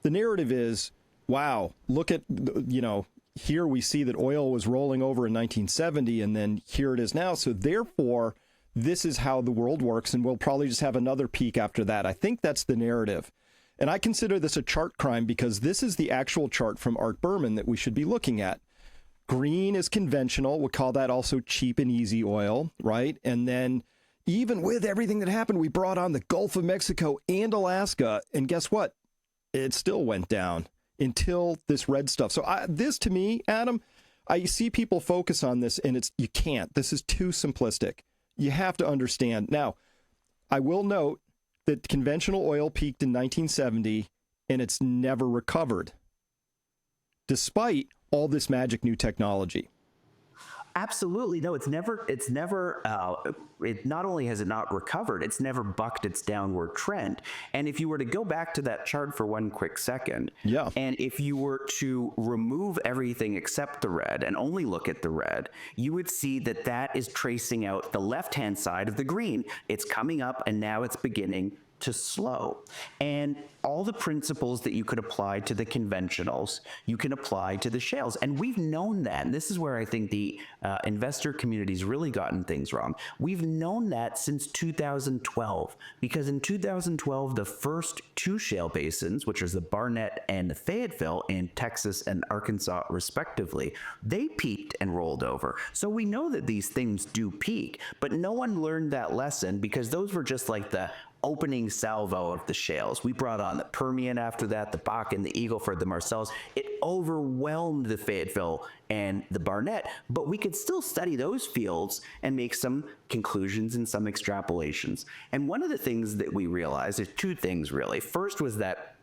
the narrative is, wow, look at, here we see that oil was rolling over in 1970, and then here it is now. So therefore, this is how the world works, and we'll probably just have another peak after that. I think that's the narrative. And I consider this a chart crime because this is the actual chart from Art Berman that we should be looking at. Green is conventional. We'll call that also cheap and easy oil, right? And then even with everything that happened, we brought on the Gulf of Mexico and Alaska. And guess what? It still went down until this red stuff. So this, to me, Adam, I see people focus on this, and you can't. This is too simplistic. You have to understand. Now, I will note that conventional oil peaked in 1970, and it's never recovered, despite all this magic new technology. Absolutely. No, it not only has it not recovered, it's never bucked its downward trend. And if you were to go back to that chart for one quick second, and if you were to remove everything except the red and only look at the red, you would see that that is tracing out the left-hand side of the green. It's coming up, and now it's beginning to slow. And all the principles that you could apply to the conventionals, you can apply to the shales. And we've known that. And this is where I think the investor community's really gotten things wrong. We've known that since 2012, because in 2012, the first two shale basins, which is the Barnett and the Fayetteville in Texas and Arkansas, respectively, they peaked and rolled over. So we know that these things do peak, but no one learned that lesson because those were just like the opening salvo of the shales. We brought on the Permian after that, the Bakken, the Eagle Ford, the Marcellus. It overwhelmed the Fayetteville and the Barnett, but we could still study those fields and make some conclusions and some extrapolations. And one of the things that we realized is two things, really. First was that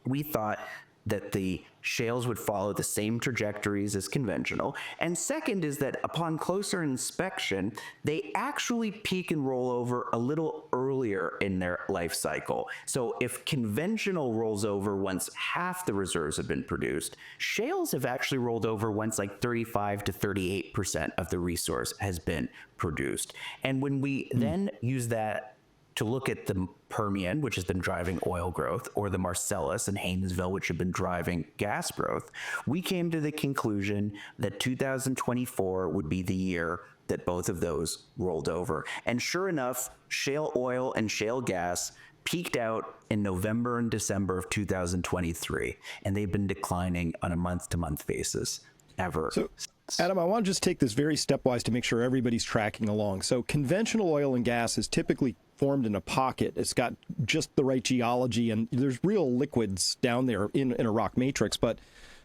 we thought that the shales would follow the same trajectories as conventional. And second is that upon closer inspection, they actually peak and roll over a little earlier in their life cycle. So if conventional rolls over once half the reserves have been produced, shales have actually rolled over once like 35 to 38% of the resource has been produced. And when we then use that to look at the Permian, which has been driving oil growth, or the Marcellus and Haynesville, which have been driving gas growth, we came to the conclusion that 2024 would be the year that both of those rolled over. And sure enough, shale oil and shale gas peaked out in November and December of 2023, and they've been declining on a month-to-month basis ever. So, Adam, I want to just take this very stepwise to make sure everybody's tracking along. So conventional oil and gas is typically formed in a pocket. It's got just the right geology, and there's real liquids down there in a rock matrix, but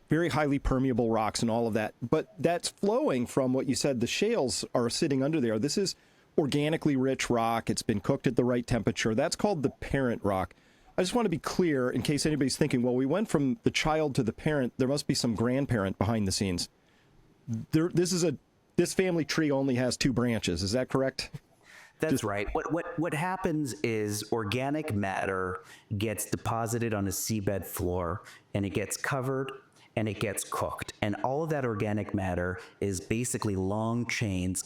very highly permeable rocks and all of that. But that's flowing from what you said, the shales are sitting under there. This is organically rich rock. It's been cooked at the right temperature. That's called the parent rock. I just want to be clear in case anybody's thinking, well, we went from the child to the parent. There must be some grandparent behind the scenes. This family tree only has two branches. Is that correct? That's right. What happens is organic matter gets deposited on a seabed floor, and it gets covered and it gets cooked. And all of that organic matter is basically long chains,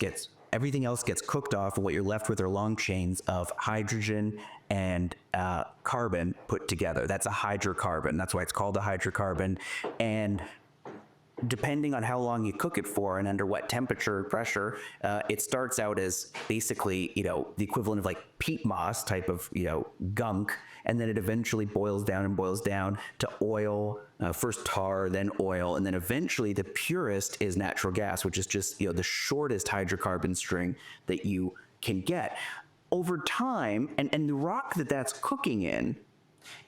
everything else gets cooked off, and what you're left with are long chains of hydrogen and carbon put together. That's a hydrocarbon. That's why it's called a hydrocarbon. And depending on how long you cook it for and under what temperature and pressure, it starts out as basically, the equivalent of like peat moss type of, gunk. And then it eventually boils down to oil, first tar, then oil. And then eventually the purest is natural gas, which is just, the shortest hydrocarbon string that you can get. Over time, and the rock that's cooking in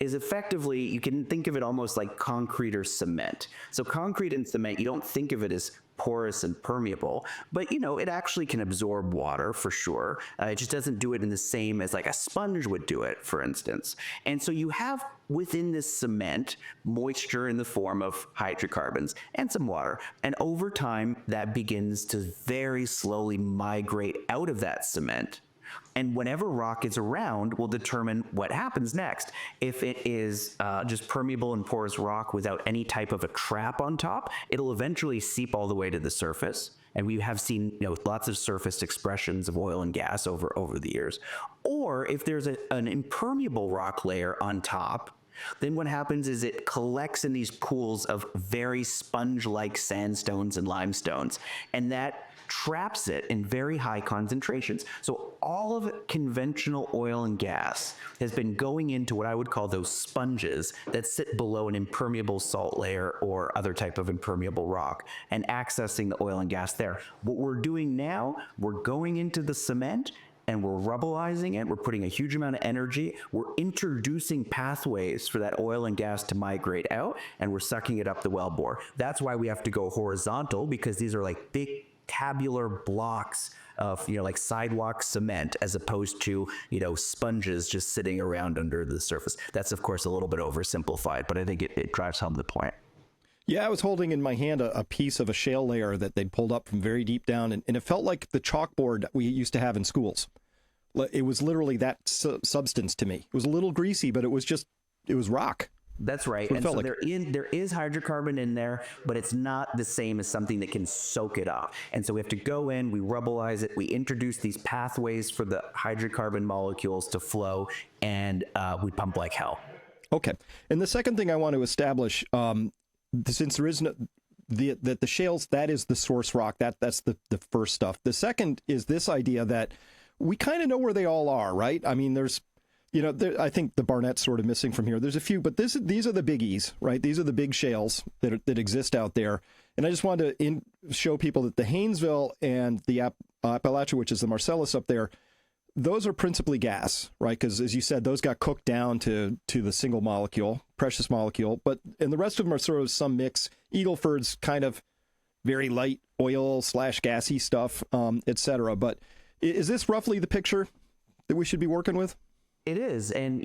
is effectively, you can think of it almost like concrete or cement. So concrete and cement, you don't think of it as porous and permeable, but it actually can absorb water for sure. It just doesn't do it in the same as like a sponge would do it, for instance. And so you have within this cement moisture in the form of hydrocarbons and some water. And over time, that begins to very slowly migrate out of that cement. And whenever rock is around will determine what happens next. If it is just permeable and porous rock without any type of a trap on top, it'll eventually seep all the way to the surface. And we have seen lots of surface expressions of oil and gas over the years. Or if there's an impermeable rock layer on top, Then what happens is it collects in these pools of very sponge-like sandstones and limestones, and that traps it in very high concentrations. So all of conventional oil and gas has been going into what I would call those sponges that sit below an impermeable salt layer or other type of impermeable rock and accessing the oil and gas there. What we're doing now, we're going into the cement and we're rubbleizing it. We're putting a huge amount of energy. We're introducing pathways for that oil and gas to migrate out, and we're sucking it up the wellbore. That's why we have to go horizontal, because these are like big tabular blocks of, like sidewalk cement, as opposed to, sponges just sitting around under the surface. That's, of course, a little bit oversimplified, but I think it drives home the point. Yeah, I was holding in my hand a piece of a shale layer that they'd pulled up from very deep down, and it felt like the chalkboard we used to have in schools. It was literally that substance to me. It was a little greasy, but it was rock. That's right. And so like. there is hydrocarbon in there, but it's not the same as something that can soak it up. And so we have to go in, we rubbleize it, we introduce these pathways for the hydrocarbon molecules to flow, and we pump like hell. Okay. And the second thing I want to establish, since there is the shales, that is the source rock, that's the first stuff. The second is this idea that we kind of know where they all are, right? I mean, there's, I think the Barnett's sort of missing from here. There's a few, but these are the biggies, right? These are the big shales that exist out there. And I just wanted to show people that the Haynesville and the Appalachia, which is the Marcellus up there, those are principally gas, right? Because as you said, those got cooked down to the single molecule, precious molecule. And the rest of them are sort of some mix. Eagleford's kind of very light oil / gassy stuff, et cetera. But is this roughly the picture that we should be working with? It is. And,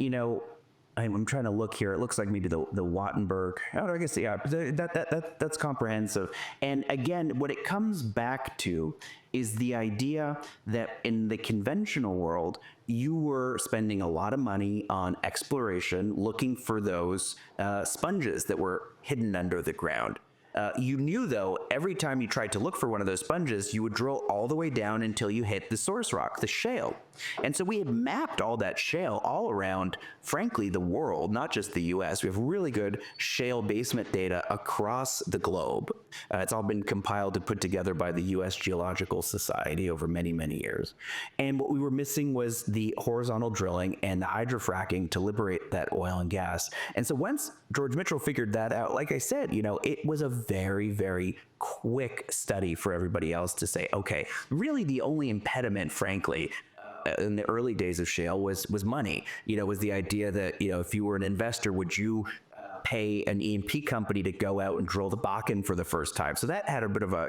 I'm trying to look here. It looks like maybe the Wattenberg. Oh, I guess, yeah, that's comprehensive. And again, what it comes back to is the idea that in the conventional world, you were spending a lot of money on exploration, looking for those sponges that were hidden under the ground. You knew, though, every time you tried to look for one of those sponges, you would drill all the way down until you hit the source rock, the shale. And so we had mapped all that shale all around, frankly, the world, not just the US. We have really good shale basement data across the globe. It's all been compiled and put together by the US Geological Society over many, many years. And what we were missing was the horizontal drilling and the hydrofracking to liberate that oil and gas. And so once George Mitchell figured that out, like I said, it was a very, very quick study for everybody else to say, okay, really the only impediment, frankly, in the early days of shale was money. Was the idea that, if you were an investor, would you pay an E&P company to go out and drill the Bakken for the first time? So that had a bit of a,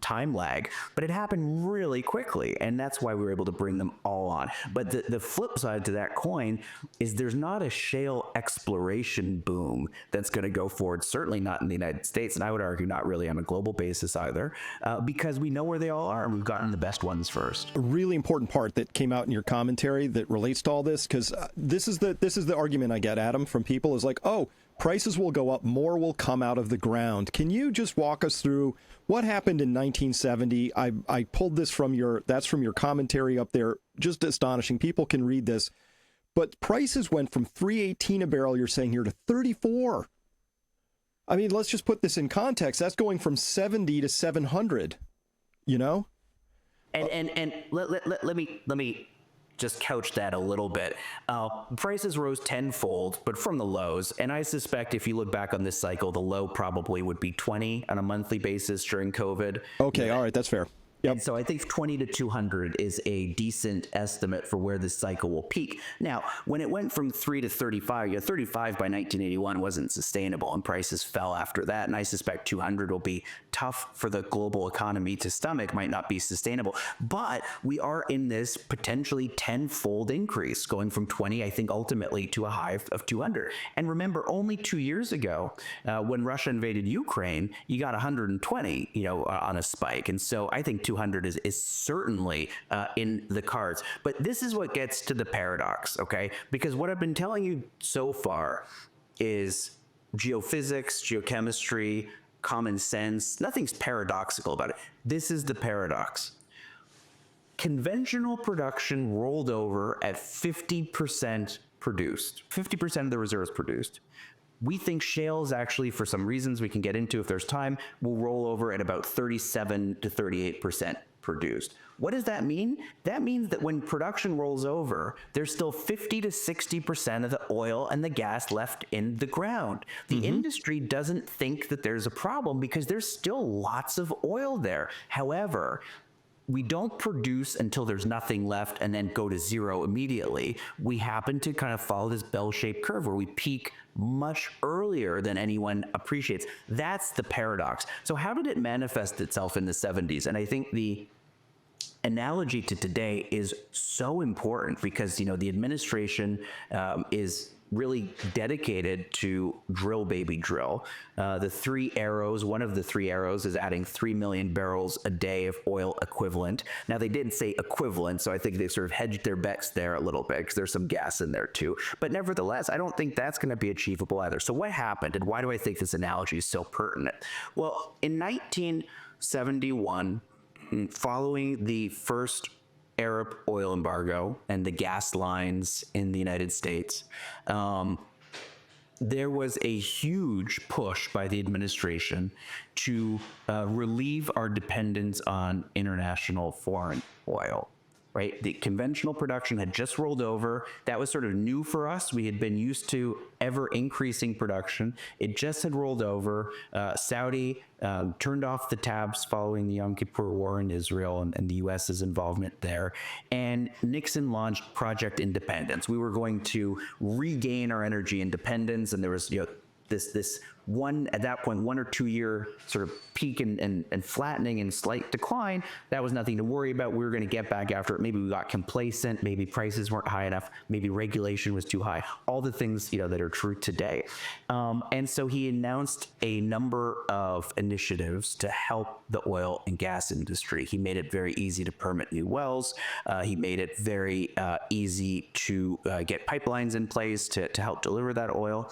time lag, but it happened really quickly, and that's why we were able to bring them all on. But the flip side to that coin is there's not a shale exploration boom that's going to go forward, certainly not in the United States, and I would argue not really on a global basis either, because we know where they all are, and we've gotten the best ones first. A really important part that came out in your commentary that relates to all this, because this is the argument I get, Adam, from people is like, oh, prices will go up, more will come out of the ground. Can you just walk us through what happened in 1970? I pulled this from your commentary up there. Just astonishing. People can read this. But prices went from $3.18 a barrel, you're saying here, to $34. I mean, let's just put this in context. That's going from 70 to 700, And let me just couch that a little bit. Prices rose tenfold, but from the lows. And I suspect if you look back on this cycle, the low probably would be 20 on a monthly basis during COVID. Okay, all right, that's fair. Yep. And so I think 20 to 200 is a decent estimate for where this cycle will peak. Now, when it went from 3 to 35, 35 by 1981 wasn't sustainable, and prices fell after that. And I suspect 200 will be tough for the global economy to stomach, might not be sustainable. But we are in this potentially tenfold increase, going from 20, I think, ultimately to a high of 200. And remember, only 2 years ago, when Russia invaded Ukraine, you got 120, on a spike. And so I think 200 is certainly in the cards. But this is what gets to the paradox, okay? Because what I've been telling you so far is geophysics, geochemistry, common sense. Nothing's paradoxical about it. This is the paradox. Conventional production rolled over at 50% produced, 50% of the reserves produced. We think shale is actually, for some reasons we can get into if there's time, will roll over at about 37 to 38% produced. What does that mean? That means that when production rolls over, there's still 50 to 60% of the oil and the gas left in the ground. The industry doesn't think that there's a problem because there's still lots of oil there. However, we don't produce until there's nothing left and then go to zero immediately. We happen to kind of follow this bell-shaped curve where we peak much earlier than anyone appreciates. That's the paradox. So how did it manifest itself in the 70s? And I think the analogy to today is so important because, you know, the administration is really dedicated to drill, baby, drill. The three arrows, one of the three arrows is adding 3 million barrels a day of oil equivalent. Now, they didn't say equivalent, so I think they sort of hedged their bets there a little bit because there's some gas in there too. But nevertheless, I don't think that's going to be achievable either. So what happened, and why do I think this analogy is so pertinent? Well, in 1971, following the first Arab oil embargo and the gas lines in the United States, there was a huge push by the administration to relieve our dependence on international foreign oil. Right? The conventional production had just rolled over. That was sort of new for us. We had been used to ever increasing production. It just had rolled over. Saudi turned off the tabs following the Yom Kippur War in Israel and the US's involvement there. And Nixon launched Project Independence. We were going to regain our energy independence, and there was, you know, this one, at that point, 1 or 2 year sort of peak and flattening and slight decline. That was nothing to worry about. We were going to get back after it. Maybe we got complacent. Maybe prices weren't high enough. Maybe regulation was too high. All the things, you know, that are true today. And so he announced a number of initiatives to help the oil and gas industry. He made it very easy to permit new wells. He made it very easy to get pipelines in place to help deliver that oil.